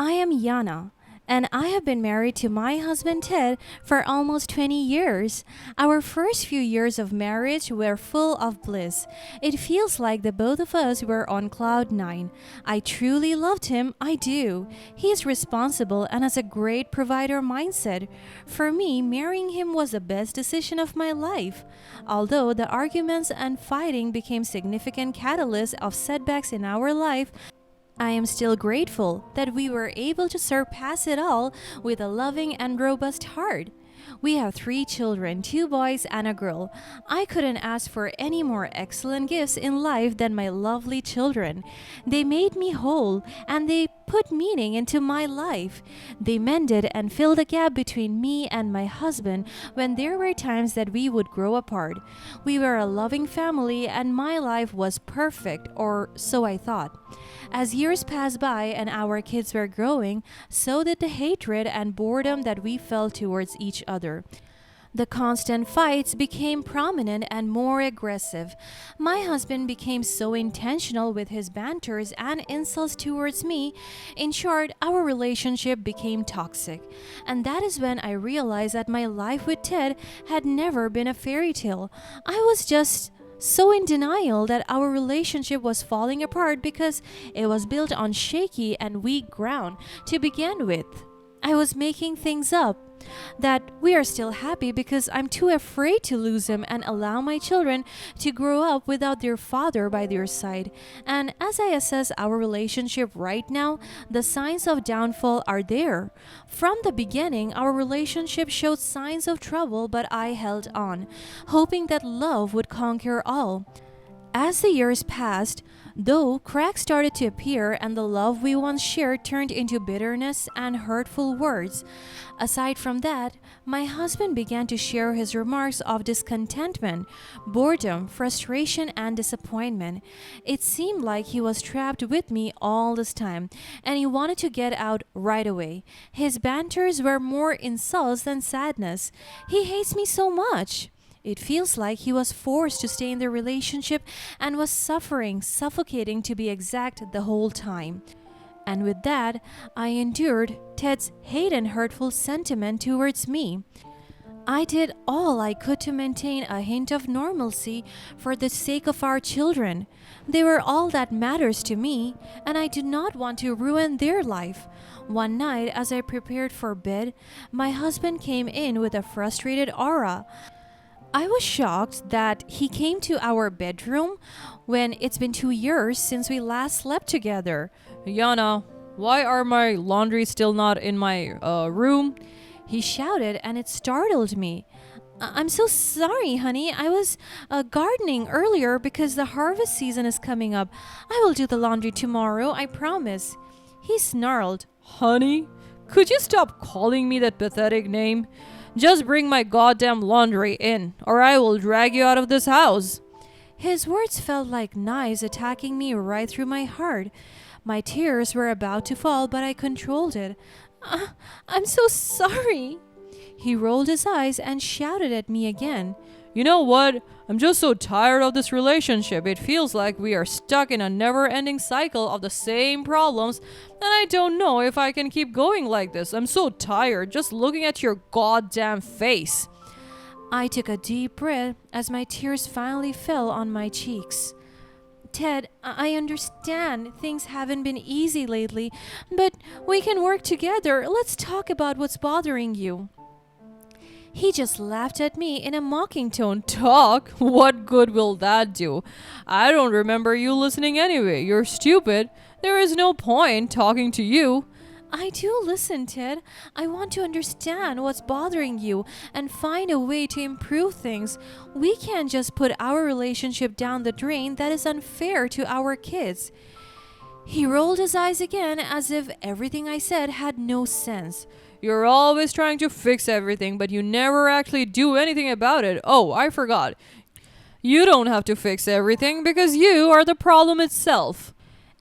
I am Yana, and I have been married to my husband Ted for almost 20 years. Our first few years of marriage were full of bliss. It feels like the both of us were on cloud nine. I truly loved him, I do. He is responsible and has a great provider mindset. For me, marrying him was the best decision of my life. Although the arguments and fighting became significant catalysts of setbacks in our life, I am still grateful that we were able to surpass it all with a loving and robust heart. We have three children, two boys and a girl. I couldn't ask for any more excellent gifts in life than my lovely children. They made me whole and they put meaning into my life. They mended and filled the gap between me and my husband when there were times that we would grow apart. We were a loving family and my life was perfect, or so I thought. As years passed by and our kids were growing, so did the hatred and boredom that we felt towards each other. The constant fights became prominent and more aggressive. My husband became so intentional with his banters and insults towards me. In short, our relationship became toxic. And that is when I realized that my life with Ted had never been a fairy tale. I was just so in denial that our relationship was falling apart because it was built on shaky and weak ground to begin with. I was making things up. That we are still happy because I'm too afraid to lose him and allow my children to grow up without their father by their side. And as I assess our relationship right now, the signs of downfall are there. From the beginning, our relationship showed signs of trouble, but I held on, hoping that love would conquer all. As the years passed, though, cracks started to appear and the love we once shared turned into bitterness and hurtful words. Aside from that, my husband began to share his remarks of discontentment, boredom, frustration, and disappointment. It seemed like he was trapped with me all this time, and he wanted to get out right away. His banters were more insults than sadness. He hates me so much. It feels like he was forced to stay in the relationship and was suffering, suffocating to be exact, the whole time. And with that, I endured Ted's hate and hurtful sentiment towards me. I did all I could to maintain a hint of normalcy for the sake of our children. They were all that matters to me, and I did not want to ruin their life. One night, as I prepared for bed, my husband came in with a frustrated aura. I was shocked that he came to our bedroom when it's been 2 years since we last slept together. Yana, why are my laundry still not in my room? He shouted, and it startled me. I'm so sorry, honey. I was gardening earlier because the harvest season is coming up. I will do the laundry tomorrow, I promise. He snarled. Honey, could you stop calling me that pathetic name? Just bring my goddamn laundry in, or I will drag you out of this house. His words felt like knives attacking me right through my heart. My tears were about to fall, but I controlled it. I'm so sorry. He rolled his eyes and shouted at me again. You know what? I'm just so tired of this relationship. It feels like we are stuck in a never-ending cycle of the same problems, and I don't know if I can keep going like this. I'm so tired just looking at your goddamn face. I took a deep breath as my tears finally fell on my cheeks. Ted, I understand things haven't been easy lately, but we can work together. Let's talk about what's bothering you. He just laughed at me in a mocking tone. Talk? What good will that do? I don't remember you listening anyway. You're stupid. There is no point talking to you. I do listen, Ted. I want to understand what's bothering you and find a way to improve things. We can't just put our relationship down the drain. That is unfair to our kids. He rolled his eyes again as if everything I said had no sense. You're always trying to fix everything, but you never actually do anything about it. Oh, I forgot. You don't have to fix everything because you are the problem itself.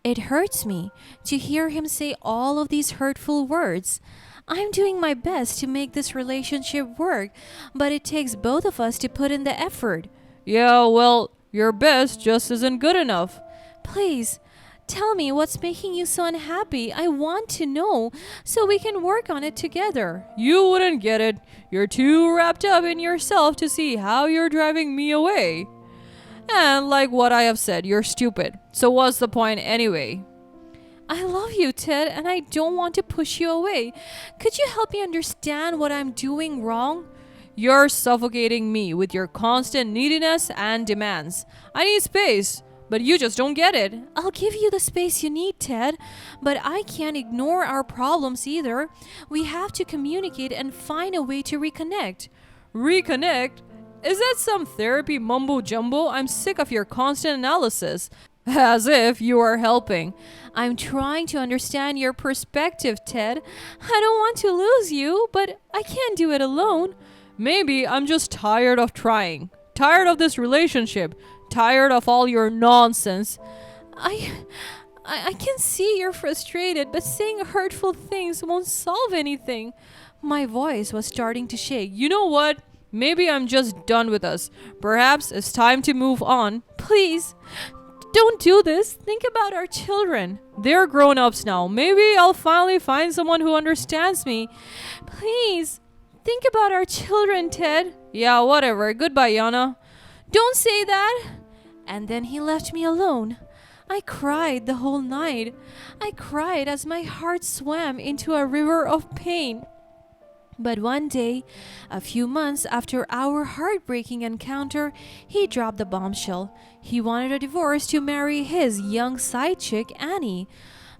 It hurts me to hear him say all of these hurtful words. I'm doing my best to make this relationship work, but it takes both of us to put in the effort. Yeah, well, your best just isn't good enough. Please, Tell me what's making you so unhappy. I want to know so we can work on it together. You wouldn't get it. You're too wrapped up in yourself to see how you're driving me away. And like what I have said, you're stupid. So what's the point anyway? I love you, Ted, and I don't want to push you away. Could you help me understand what I'm doing wrong? You're suffocating me with your constant neediness and demands. I need space, but you just don't get it. I'll give you the space you need, Ted, but I can't ignore our problems either. We have to communicate and find a way to reconnect. Reconnect? Is that some therapy mumbo jumbo? I'm sick of your constant analysis. As if you are helping. I'm trying to understand your perspective, Ted. I don't want to lose you, but I can't do it alone. Maybe I'm just tired of trying. Tired of this relationship. Tired of all your nonsense. I can see you're frustrated, but saying hurtful things won't solve anything. My voice was starting to shake. You know what? Maybe I'm just done with us. Perhaps it's time to move on. Please, don't do this. Think about our children. They're grown-ups now. Maybe I'll finally find someone who understands me. Please, think about our children, Ted. Yeah, whatever. Goodbye, Yana. Don't say that. And then he left me alone. I cried the whole night. I cried as my heart swam into a river of pain. But one day, a few months after our heartbreaking encounter, he dropped the bombshell. He wanted a divorce to marry his young side chick, Annie.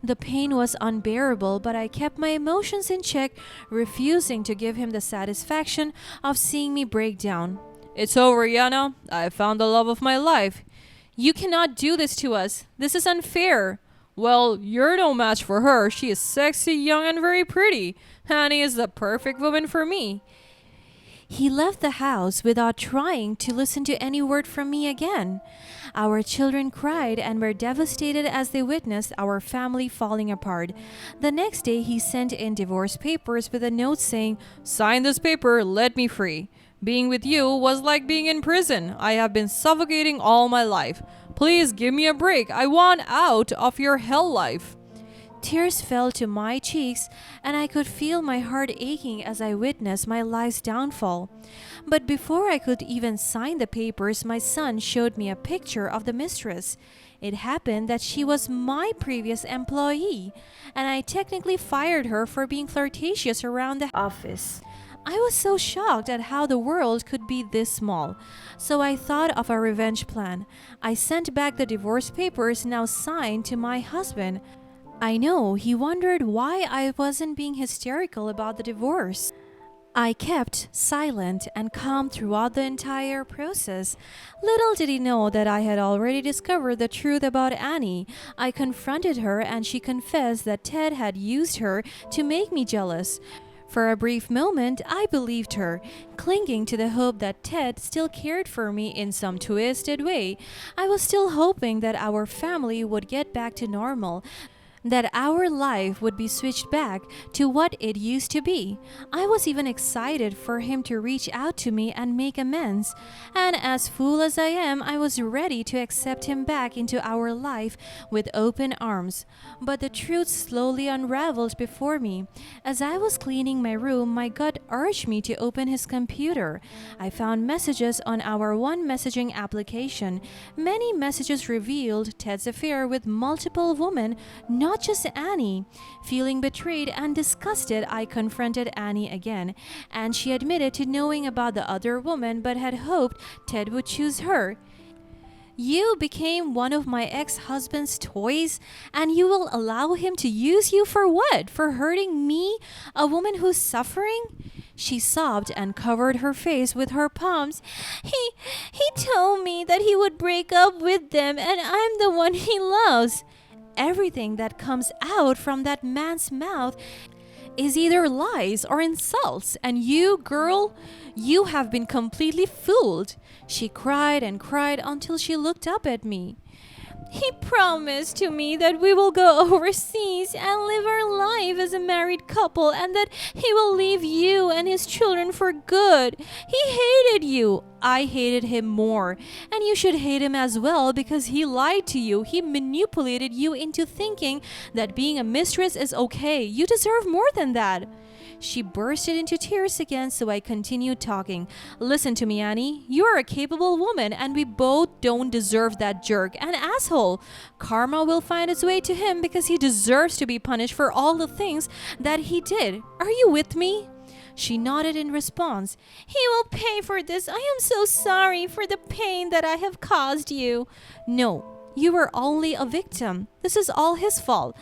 The pain was unbearable, but I kept my emotions in check, refusing to give him the satisfaction of seeing me break down. It's over, Yana. I found the love of my life. You cannot do this to us. This is unfair. Well, you're no match for her. She is sexy, young, and very pretty. Annie is the perfect woman for me. He left the house without trying to listen to any word from me again. Our children cried and were devastated as they witnessed our family falling apart. The next day, he sent in divorce papers with a note saying, "Sign this paper, let me free. Being with you was like being in prison. I have been suffocating all my life. Please give me a break. I want out of your hell life." Tears fell to my cheeks, and I could feel my heart aching as I witnessed my life's downfall. But before I could even sign the papers, my son showed me a picture of the mistress. It happened that she was my previous employee, and I technically fired her for being flirtatious around the office. I was so shocked at how the world could be this small. So I thought of a revenge plan. I sent back the divorce papers now signed to my husband. I know he wondered why I wasn't being hysterical about the divorce. I kept silent and calm throughout the entire process. Little did he know that I had already discovered the truth about Annie. I confronted her and she confessed that Ted had used her to make me jealous. For a brief moment, I believed her, clinging to the hope that Ted still cared for me in some twisted way. I was still hoping that our family would get back to normal, that our life would be switched back to what it used to be. I was even excited for him to reach out to me and make amends. And as fool as I am, I was ready to accept him back into our life with open arms. But the truth slowly unraveled before me. As I was cleaning my room, my gut urged me to open his computer. I found messages on our one messaging application. Many messages revealed Ted's affair with multiple women, not just Annie. Feeling betrayed and disgusted, I confronted Annie again, and she admitted to knowing about the other woman but had hoped Ted would choose her. You became one of my ex-husband's toys, and you will allow him to use you for what? For hurting me, a woman who's suffering? She sobbed and covered her face with her palms. He told me that he would break up with them, and I'm the one he loves. Everything that comes out from that man's mouth is either lies or insults, and you, girl, you have been completely fooled. She cried and cried until she looked up at me. He promised to me that we will go overseas and live our life as a married couple and that he will leave you and his children for good. He hated you. I hated him more. And you should hate him as well because he lied to you. He manipulated you into thinking that being a mistress is okay. You deserve more than that. She bursted into tears again, so I continued talking. Listen to me, Annie. You are a capable woman, and we both don't deserve that jerk, an asshole. Karma will find its way to him because he deserves to be punished for all the things that he did. Are you with me? She nodded in response. He will pay for this. I am so sorry for the pain that I have caused you. No, you were only a victim. This is all his fault.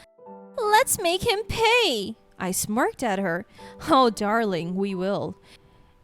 Let's make him pay. I smirked at her. Oh, darling, we will.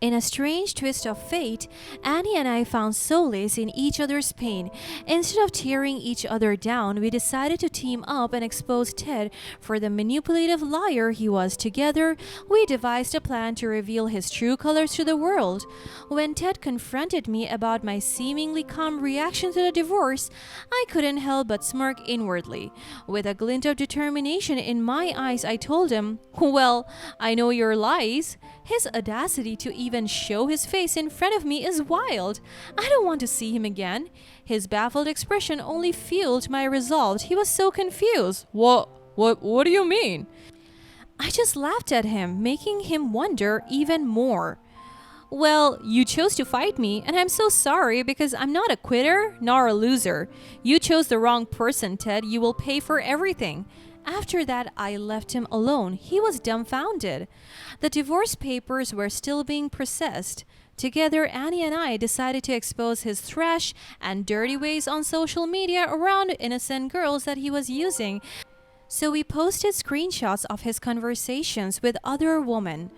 In a strange twist of fate, Annie and I found solace in each other's pain. Instead of tearing each other down, we decided to team up and expose Ted for the manipulative liar he was. Together, we devised a plan to reveal his true colors to the world. When Ted confronted me about my seemingly calm reaction to the divorce, I couldn't help but smirk inwardly. With a glint of determination in my eyes, I told him, "Well, I know your lies." His audacity to even show his face in front of me is wild. I don't want to see him again. His baffled expression only fueled my resolve. He was so confused. What do you mean? I just laughed at him, making him wonder even more. Well, you chose to fight me, and I'm so sorry because I'm not a quitter nor a loser. You chose the wrong person, Ted. You will pay for everything. After that, I left him alone. He was dumbfounded. The divorce papers were still being processed. Together, Annie and I decided to expose his trash and dirty ways on social media around innocent girls that he was using. So we posted screenshots of his conversations with other women.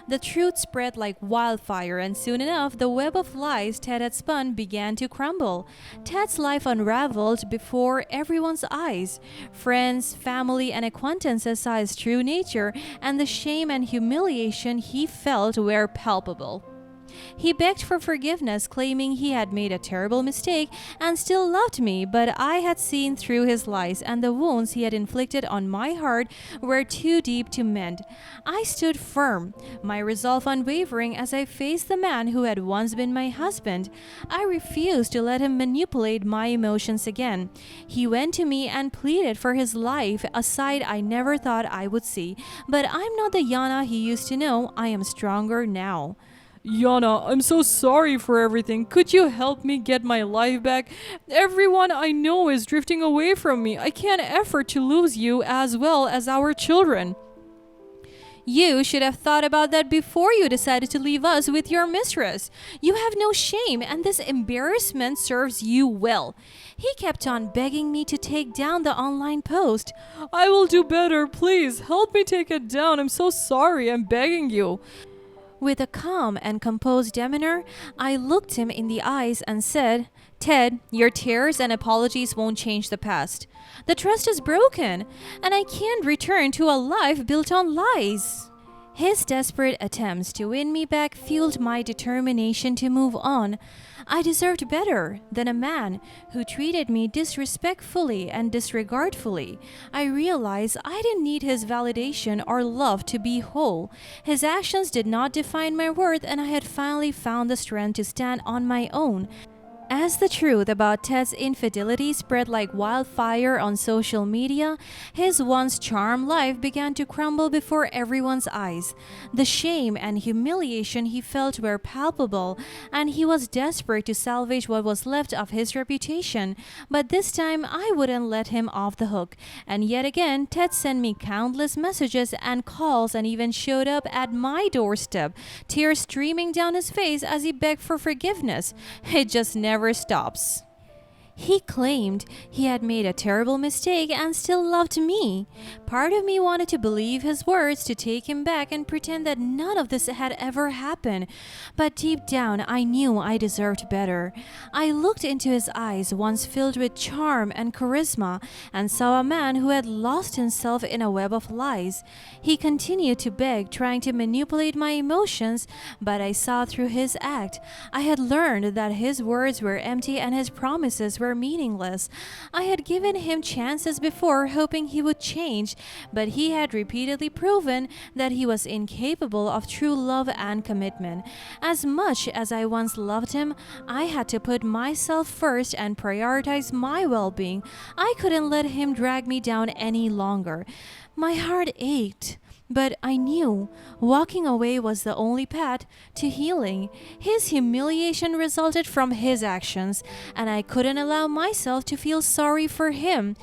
The truth spread like wildfire, and soon enough, the web of lies Ted had spun began to crumble. Ted's life unraveled before everyone's eyes. Friends, family, and acquaintances saw his true nature, and the shame and humiliation he felt were palpable. He begged for forgiveness, claiming he had made a terrible mistake and still loved me, but I had seen through his lies, and the wounds he had inflicted on my heart were too deep to mend. I stood firm, my resolve unwavering as I faced the man who had once been my husband. I refused to let him manipulate my emotions again. He went to me and pleaded for his life, a side I never thought I would see. But I'm not the Yana he used to know. I am stronger now. Yana, I'm so sorry for everything. Could you help me get my life back? Everyone I know is drifting away from me. I can't afford to lose you as well as our children. You should have thought about that before you decided to leave us with your mistress. You have no shame, and this embarrassment serves you well. He kept on begging me to take down the online post. I will do better. Please help me take it down. I'm so sorry. I'm begging you. With a calm and composed demeanor, I looked him in the eyes and said, Ted, your tears and apologies won't change the past. The trust is broken, and I can't return to a life built on lies. His desperate attempts to win me back fueled my determination to move on. I deserved better than a man who treated me disrespectfully and disregardfully. I realized I didn't need his validation or love to be whole. His actions did not define my worth, and I had finally found the strength to stand on my own. As the truth about Ted's infidelity spread like wildfire on social media, his once charmed life began to crumble before everyone's eyes. The shame and humiliation he felt were palpable, and he was desperate to salvage what was left of his reputation. But this time, I wouldn't let him off the hook. And yet again, Ted sent me countless messages and calls and even showed up at my doorstep, tears streaming down his face as he begged for forgiveness. It just never stops. He claimed he had made a terrible mistake and still loved me. Part of me wanted to believe his words, to take him back and pretend that none of this had ever happened. But deep down, I knew I deserved better. I looked into his eyes, once filled with charm and charisma, and saw a man who had lost himself in a web of lies. He continued to beg, trying to manipulate my emotions, but I saw through his act. I had learned that his words were empty and his promises were meaningless. I had given him chances before, hoping he would change, but he had repeatedly proven that he was incapable of true love and commitment. As much as I once loved him, I had to put myself first and prioritize my well-being. I couldn't let him drag me down any longer. My heart ached. But I knew walking away was the only path to healing. His humiliation resulted from his actions, and I couldn't allow myself to feel sorry for him.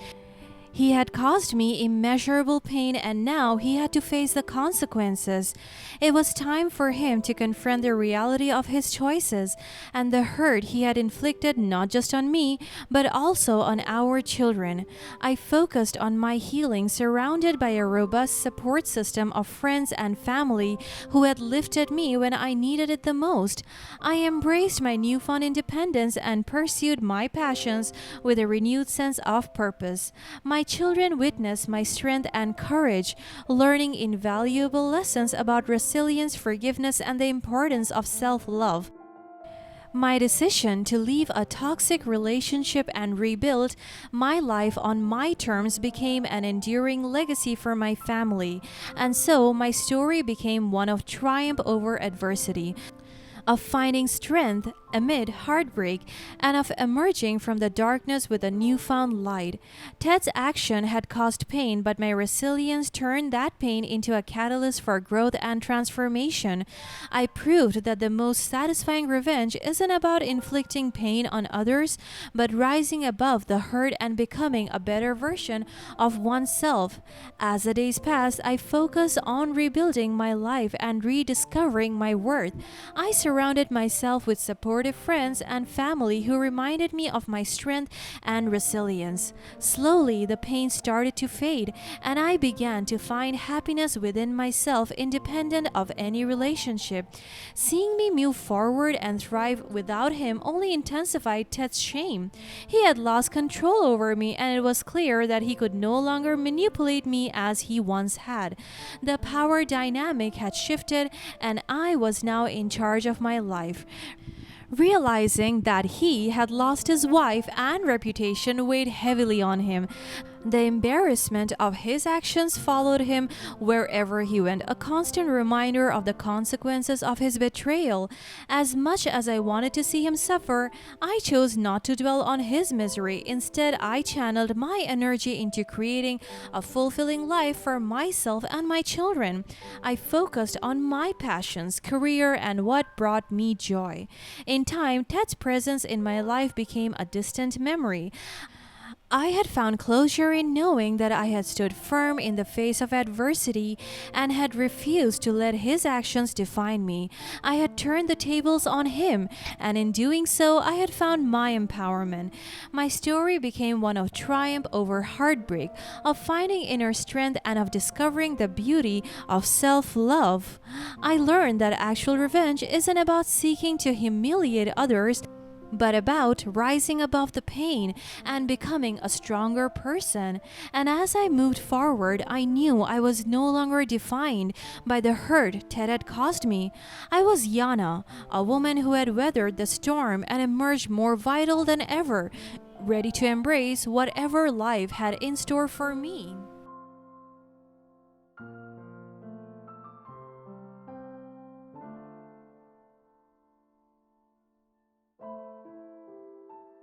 He had caused me immeasurable pain, and now he had to face the consequences. It was time for him to confront the reality of his choices and the hurt he had inflicted not just on me, but also on our children. I focused on my healing, surrounded by a robust support system of friends and family who had lifted me when I needed it the most. I embraced my newfound independence and pursued my passions with a renewed sense of purpose. My children witnessed my strength and courage, learning invaluable lessons about resilience, forgiveness, and the importance of self-love. My decision to leave a toxic relationship and rebuild my life on my terms became an enduring legacy for my family, and so my story became one of triumph over adversity, of finding strength amid heartbreak, and of emerging from the darkness with a newfound light. Ted's action had caused pain, but my resilience turned that pain into a catalyst for growth and transformation. I proved that the most satisfying revenge isn't about inflicting pain on others, but rising above the hurt and becoming a better version of oneself. As the days passed, I focused on rebuilding my life and rediscovering my worth. I surrounded myself with supportive friends and family who reminded me of my strength and resilience. Slowly, the pain started to fade, and I began to find happiness within myself, independent of any relationship. Seeing me move forward and thrive without him only intensified Ted's shame. He had lost control over me, and it was clear that he could no longer manipulate me as he once had. The power dynamic had shifted, and I was now in charge of my life. Realizing that he had lost his wife and reputation weighed heavily on him. The embarrassment of his actions followed him wherever he went, a constant reminder of the consequences of his betrayal. As much as I wanted to see him suffer, I chose not to dwell on his misery. Instead, I channeled my energy into creating a fulfilling life for myself and my children. I focused on my passions, career, and what brought me joy. In time, Ted's presence in my life became a distant memory. I had found closure in knowing that I had stood firm in the face of adversity and had refused to let his actions define me. I had turned the tables on him, and in doing so, I had found my empowerment. My story became one of triumph over heartbreak, of finding inner strength, and of discovering the beauty of self-love. I learned that actual revenge isn't about seeking to humiliate others, but about rising above the pain and becoming a stronger person. And as I moved forward, I knew I was no longer defined by the hurt Ted had caused me. I was Yana, a woman who had weathered the storm and emerged more vital than ever, ready to embrace whatever life had in store for me.